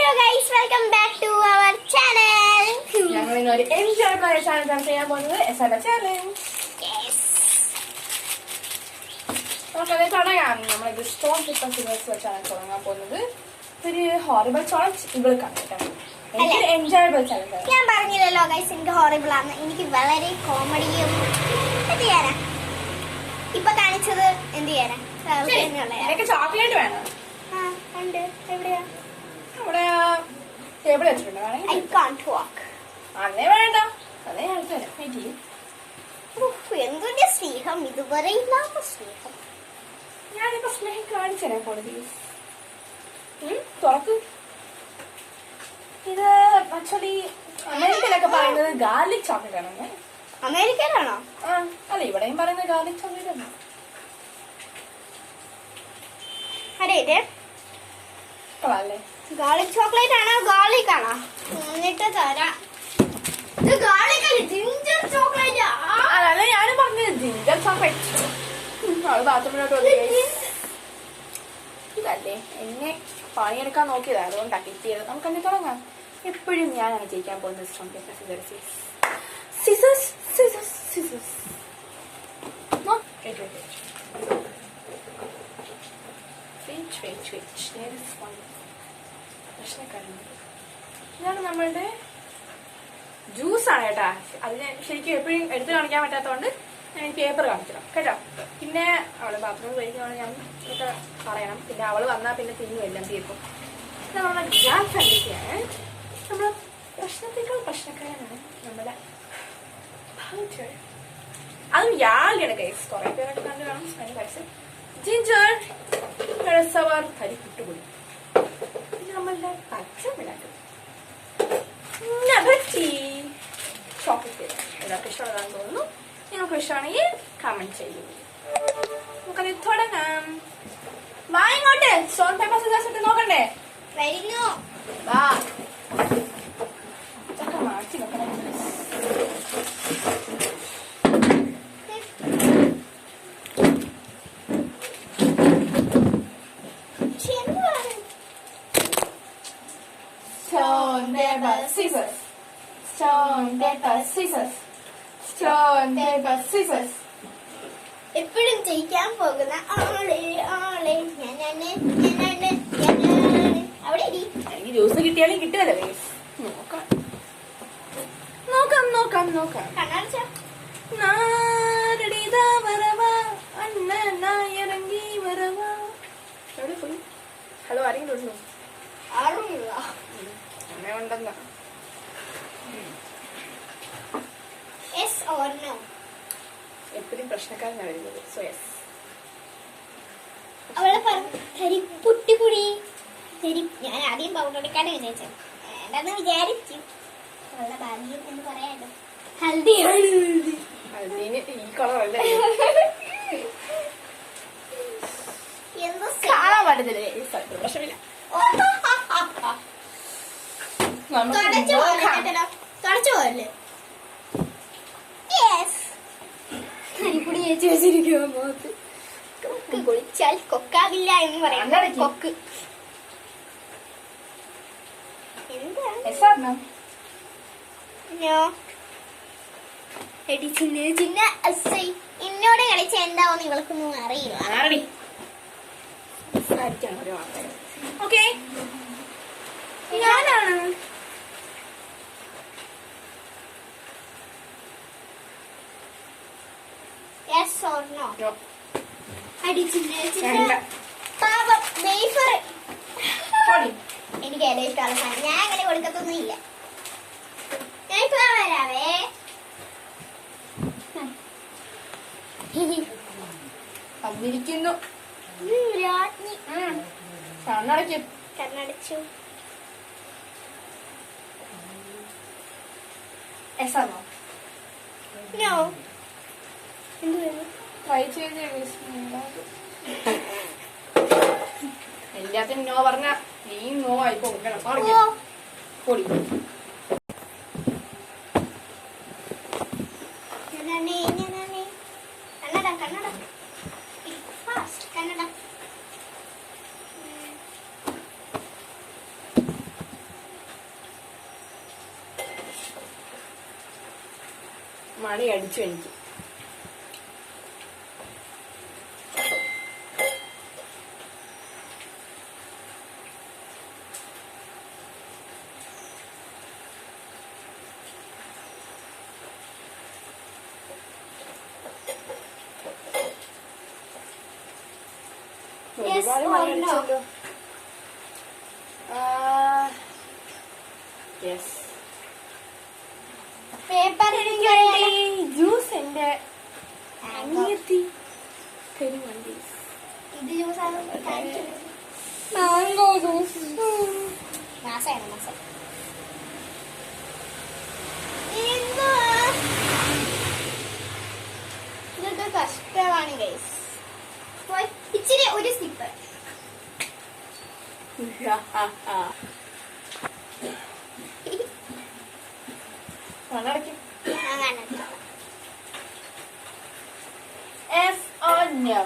Hello guys, welcome back to our channel. ഞങ്ങൾ ഇന്ന് ഒരു എൻജോയ് ചാലഞ്ച് ചെയ്യാൻ പോകുന്നത് എസ്എൽഎ ചാലഞ്ച്. Yes. നമുക്കത് തുടങ്ങാം. നമ്മളിത് സ്റ്റോൺ പേപ്പർ സിസേഴ്സ് വെച്ചാണ് തുടങ്ങാൻ പോകുന്നത്. ഒരു ഹോറിബിൾ ചാലഞ്ച് ഇവൾക്കാണ് കേട്ടോ. എനിക്ക് എൻജോയബിൾ ചാലഞ്ച് ആണ്. ഞാൻ പറഞ്ഞില്ലല്ലോ ഗൈസ്, എനിക്ക് ഹോറിബിൾ ആണ്. എനിക്ക് വളരെ കോമഡിയും എന്ത് ചെയ്യാനാ ഇപ്പൊ കാണിച്ചത് എന്ത് ചെയ്യാനാ. എനിക്ക് ചോക്ലേറ്റ് വേണം. ഉണ്ട്. എവിടെയാ? അവിടെ ടേബിൾ വെച്ചിട്ടുണ്ട്. I can't walk. അന്നേ വേണ്ട, അതേ ഞാൻ തരാം. വെയിറ്റ് ചെയ്യും. എന്തൊരു സ്നേഹം, ഇതുവരെ ഇല്ലാത്ത സ്നേഹം. ഞാനിപ്പോ സ്നേഹം കാണിച്ചു തരാം. കോളേജ് തുറക്ക്. ഇത് ആക്ച്വലി അമേരിക്കയിലൊക്കെ പറയുന്നത് ഗാർലിക് ചോക്ലേറ്റ് ആണ്. അമേരിക്കയിലാണോ? അല്ല, ഇവിടെയും പറയുന്നത് ഗാർലിക് ചോക്ലേറ്റ് ആണ്. അതെ ഇത് കൊള്ളാല്ലേ? ഗാർലിക് ചോക്ലേറ്റ് ആണോ ഗാർലിക് ആണോ? എന്നിട്ട് തരാം. ഇത് ഗാർലിക് അല്ല, ജിഞ്ചർ ചോക്ലേറ്റ്. അതല്ല ഞാനും പറഞ്ഞത് ജിഞ്ചർ ചോക്ലേറ്റ്. അവള് ബാത്റൂമിലോട്ട് ഇതല്ലേ എന്നെ പണിയെടുക്കാൻ നോക്കിയതാ, അതുകൊണ്ടാണ് കിട്ടിയത്. നമുക്ക് തന്നെ തുടങ്ങാം. എപ്പോഴും ഞാനാണ് ജയിക്കാൻ പോകുന്നത്. Stone paper scissors. Scissors scissors scissors. ഇതാണ് നമ്മളുടെ ജ്യൂസാണ് കേട്ടാ. അതിന് ശരിക്കും എപ്പോഴും എടുത്ത് കാണിക്കാൻ പറ്റാത്തതുകൊണ്ട് ഞാൻ പേപ്പർ കാണിക്കണം കേട്ടോ. പിന്നെ അവള് ബാത്റൂമിൽ കഴിക്കുകയാണ്, ഞാൻ ഇതൊക്കെ പറയണം. പിന്നെ അവള് വന്നാൽ പിന്നെ തിന്നുമെല്ലാം തീർക്കും. ഇത് നമ്മളെ ഗ്രാൻഡ് ഫാമിലിയാണ്. നമ്മള് പ്രശ്നത്തേക്കാൾ പ്രശ്നക്കാരനാണ് നമ്മുടെ ഭൗചർ. അതും യാളിയാണ് ഗൈസ്. കുറെ പേരൊക്കെ കണ്ടു കാണും. അതിന് കഴിച്ച് ജിഞ്ചർ സവാർ കരി കുട്ടുപൊടി. ഇത് നമ്മളുടെ പച്ചമിളക് ചോക്ലേറ്റ്. എല്ലാവർക്കും ഇഷ്ടമുള്ളതാണെന്ന് തോന്നുന്നു. നിങ്ങൾക്ക് ഇഷ്ടമാണെങ്കിൽ കമന്റ് ചെയ്യൂ. നമുക്കത് തുടങ്ങാം. വാ ഇങ്ങോട്ട്. സ്റ്റോൺ പേപ്പർ സിസേഴ്സ് ഇട്ട് നോക്കണ്ടേ? വരുന്നു. വാ. ഇതൊക്കെ മാറ്റി വെക്കണം. Stone paper scissors. Stone paper scissors. Stone paper scissors. എപ്പോഴും ജയിക്കാൻ പോകുന്ന ആളെ ആളെ ഞാനാണ്. അവിടെ ഇരി. എനിക്ക് ജ്യൂസ് കിട്ടിയാലും കിട്ടുമല്ലോ ഗൈസ്. നോക്കാം നോക്കാം നോക്കാം നോക്കാം. കണ്ണടച്ചോ? നാരടിതാ വരവാ അണ്ണനായിറങ്ങി വരവാ. എവിടെ പോയി? ഹലോ, ആരെങ്കിലും ഉണ്ടോ? ആരുമില്ല. അങ്ങനെ ഉണ്ടെന്നാ. Yes or no? എപ്പോഴും പ്രശ്നക്കാരനാണ് വരുന്നത്. So yes. അവളെ പറഞ്ഞു പുട്ടിക്കുടി. ഞാൻ ആദ്യം പൗഡർ എടുക്കാണ്ട് വിചാരിച്ചത്, വേണ്ടെന്ന് വിചാരിച്ചു. അവളുടെ ഭാഗ്യം എന്ന് പറയാലോ. ഹൽദി. അതിന് ഈ കളറല്ലേ എന്തോ കാണാൻ പറ്റത്തില്ലേ? പ്രശ്നമില്ല. തുടച്ചു പോയല്ലേ? കരിപ്പൊടി ചേച്ചി വെച്ചിരിക്കുമോ മുഖത്ത്? കൊക്ക് കുളിച്ചാൽ കൊക്കാവില്ല എന്ന് പറയാം. കൊക്ക് എന്താ? ചിന്ന അസൈ എന്നോട് കളിച്ച എന്താവോന്ന് ഇവൾക്കൊന്നും അറിയില്ല. ഓക്കെ, ഞാനാണ്. Yes or no? No. അടിച്ചില്ല പാപം ബേഫർ. എനിക്ക് ഏറ്റവും ഇഷ്ടമുള്ള സാധനം. ഞാൻ അങ്ങനെ കൊടുക്കത്തൊന്നും ഇല്ല. ഞാൻ ഇപ്പൊ വരാവേ. വന്നിരിക്കുന്നു രാജ്ഞി. കണ്ണടയ്ക്കും. കണ്ണടച്ചു. എസാണോ? No. ട്രൈ ചെയ്ത് എല്ലാത്തിനും നോ പറഞ്ഞ നീ നോ ആയി പോകണം. പൊടി കന്നഡ കന്നഡ ഫാസ്റ്റ്. കന്നഡ മണി അടിച്ചു എനിക്ക്. ഒരുപാട് മണി അടിച്ചല്ലോ. യെസ്. പേപ്പർ ജ്യൂസ് എന്റെ അനിയത്തി തരുമണ്ടി. ഇത് ജ്യൂസാണ്. Mango juice. മാസമാണ് മാസം. ഇതൊക്കെ കഷ്ടമാണ് ഗൈസ്. ഇച്ചിരി ഒരു സ്റ്റിപ്പർ. Yes or no?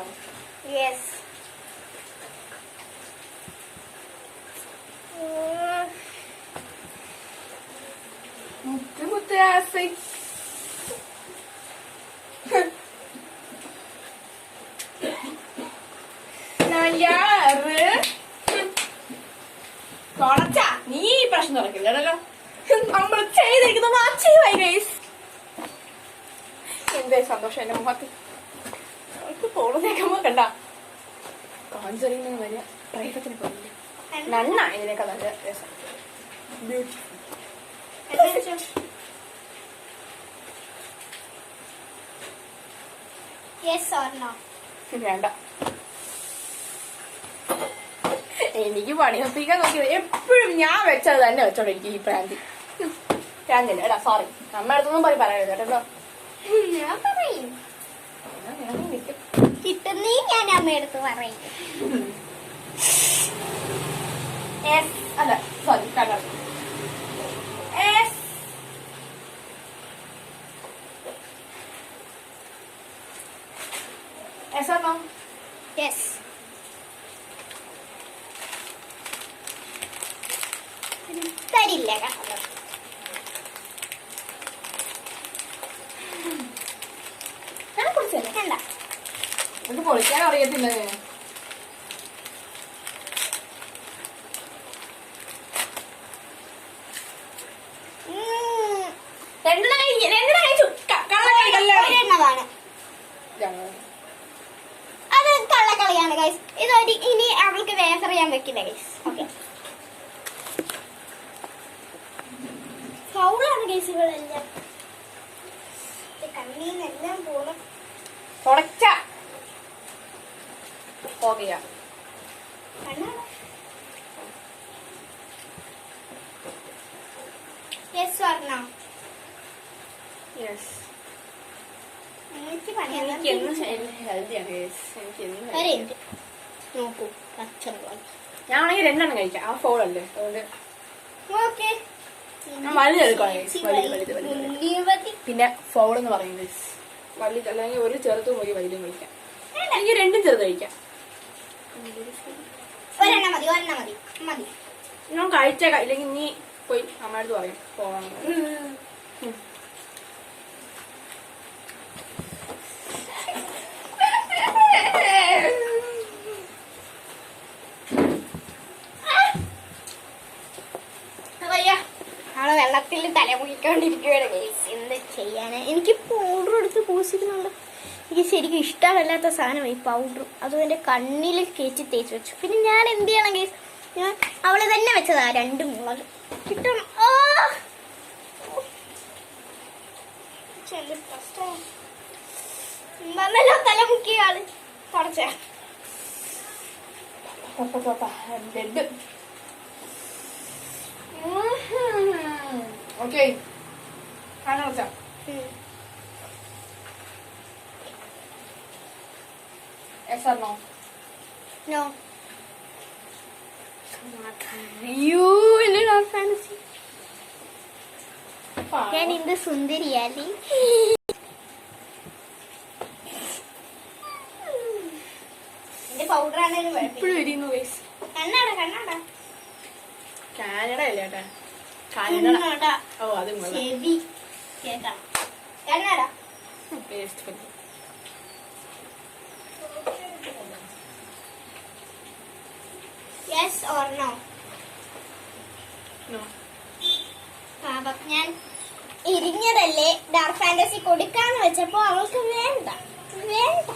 Yes. മുത്തമുത്തയാസി. കൊറച്ചാ നീ പ്രശ്നം നടക്കില്ലല്ലോ. നമ്മൾ ചെയ്തിരിക്കുന്ന അച്ചീവായി ഗൈസ്. എന്തേ സന്തോഷം എന്റെ മുഖത്ത്. അവർക്ക് പോണതേക്കുമ്പോ കണ്ട കോൺസറിൽ നിന്ന് വരിക പ്രേതത്തിന് പോയില്ല. നന്ന ഇതിനൊക്കെ നല്ല രസം. Yes or no? വേണ്ട. എനിക്ക് പണിയൊപ്പിക്കാൻ നോക്കിയത് എപ്പോഴും ഞാൻ വെച്ചത് തന്നെ വെച്ചോണ്ടിരിക്കും ഈ പ്രാന്തില്ല. എടാ സോറി, നമ്മ അടുത്തൊന്നും പറയരുത് കേട്ടോ. ഞാൻ പറയും. കിട്ടുന്നേ ഞാൻ അമ്മയെടുത്ത് പറയും. അല്ല സോറി കണ്ടോ. Yes. തരില്ല കണ്ടോ. കണ്ട ഇത് പൊളിക്കാൻ അറിയത്തില്ല. ഒരെണ്ണമാണ്. അത് കള്ളക്കളിയാണ് ഗൈസ്. ഇതൊരു ഇനി അവൾക്ക് വേഫർ ചെയ്യാൻ വെക്കില്ല ഗൈസ്. ഓക്കെ, ഫൗളാണ് ഗൈസുകളെല്ലാം. കണ്ണീന്നെല്ലാം പോണം. തുടച്ച ഓക്കെയാ. Yes or no? യെസ്. എനിക്ക് നോക്കൂ പച്ചമുളക്. ഞാനാണെങ്കിൽ രണ്ടെണ്ണം കഴിക്കാം. ആ ഫോളല്ലേ അതുകൊണ്ട് ഓക്കെ. ഞാൻ വലുത് എടുക്കണം. പിന്നെ ഫോൾ എന്ന് പറയുന്നത് വലുത് അല്ലെങ്കിൽ ഒരു ചെറുതും പോയി വലുതും കഴിക്കാം. എനിക്ക് രണ്ടും ചെറുത് കഴിക്കാം. ഒരെണ്ണം മതി, ഒരെണ്ണം മതി മതി. ഞാൻ കഴിച്ചേക്കാം. ഇല്ലെങ്കിൽ നീ പോയി അമ്മയുടെ അടുത്ത് പറയും പോകണം. ആള് വെള്ളത്തിൽ തലമുഴിക്കൊണ്ടിരിക്കുകയാണ് ഗൈസ്. എന്ത് ചെയ്യാന്. എനിക്ക് പൗഡർ എടുത്ത് പൂസിക്കുന്നുണ്ട്. എനിക്ക് ശരിക്കും ഇഷ്ടമല്ലാത്ത സാധനമാണ് ഈ പൗഡർ. അതും എൻ്റെ കണ്ണിൽ കയറ്റി തേച്ച് വെച്ചു. പിന്നെ ഞാൻ എന്ത് ചെയ്യണം ഗൈസ്, ഞാൻ അവള് തന്നെ വെച്ചതാ 2 മുളക് കിട്ടണം. നന്നല്ലോ തലമുക്കിയ ആള് തുടച്ച. Okay Yes or no? No. You in our fantasy. ഞാൻ ഇന്ന് സുന്ദരിയാലി. എന്റെ പൗഡർ ആണെങ്കിലും ഇപ്പോഴും ഇരിക്കുന്നു ഗൈസ്. കണ്ണാടാ കണ്ണാടാ. കാനഡ അല്ലേ ചേട്ടാ? കണ്ണാടാ. ഓ അത് ചെവി കേൾക്കാം. കണ്ണട. Waste yes or no? പാപം, ഞാൻ ഇരിഞ്ഞതല്ലേ ഡാർക്ക് ഫാന്റസി കൊടുക്കാന്ന് വെച്ചപ്പോ അവൾക്ക് വേണ്ട വേണ്ട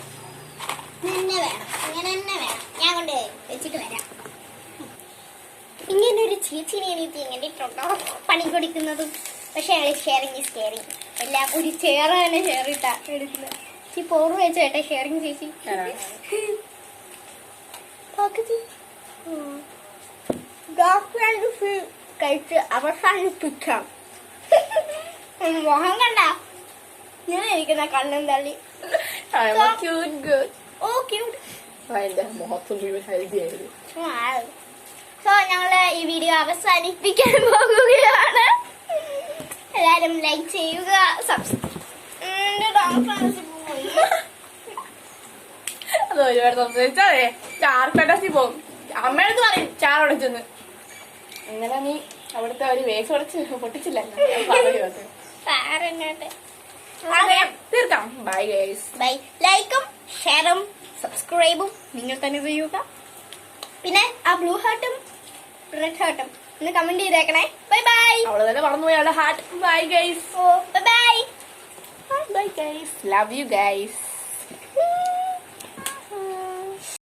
തന്നെ വേണം, ഇങ്ങനെ തന്നെ വേണം. ഞാൻ കൊണ്ട് വെച്ചിട്ട് വരാം. ഇങ്ങനെ ഒരു ചേച്ചിനെ എനിക്ക് ഇങ്ങനെയിട്ടുണ്ടോ പണി കൊടുക്കുന്നതും. പക്ഷെ അയാൾ ഷെയറിങ് ഈസ് കെയറിങ്. എല്ലാം ഒരു ചെയർ തന്നെ ഷെയർ ഇട്ടാ എടുക്കുന്നത്. ഈ പോറ് വെച്ചേട്ടെ ഷെയറിങ് ചേച്ചി. ഡാർക്ക് ഫാന്റസി കഴിച്ച് അവസാനിപ്പിക്കാം. മോഹം കണ്ട ഞാൻ ഇരിക്കുന്ന കണ്ണും തള്ളി. ഓ ക്യൂട്ട്. സോ ഞങ്ങള് ഈ വീഡിയോ അവസാനിപ്പിക്കാൻ പോകുകയാണ്. എല്ലാരും ലൈക്ക് ചെയ്യുക, അത് ഒരുപാട് സംസാരിച്ചാലേ ഡാർക്ക് ഫാന്റസി പോകും. അമ്മയടുത്ത് പറയും ചാറുടച്ചെന്ന്. ഇന്നലെ നീ അവിടുത്തെ ഒരു വേസ് ഉടച്ച് പൊട്ടിച്ചില്ലല്ലോ. തീർക്കാം. Bye guys. ബൈ. ലൈക്കും ഷെയറും സബ്സ്ക്രൈബും നിങ്ങൾ തന്നെ ചെയ്യുക. പിന്നെ ആ ബ്ലൂ ഹാർട്ടും റെഡ് ഹാർട്ടും ഒന്ന് കമന്റ് ചെയ്തേക്കണേ. Bye bye. അവള് തന്നെ മറന്നുപോയി അവളുടെ heart. Bye guys. Bye bye. Bye guys. Love you guys.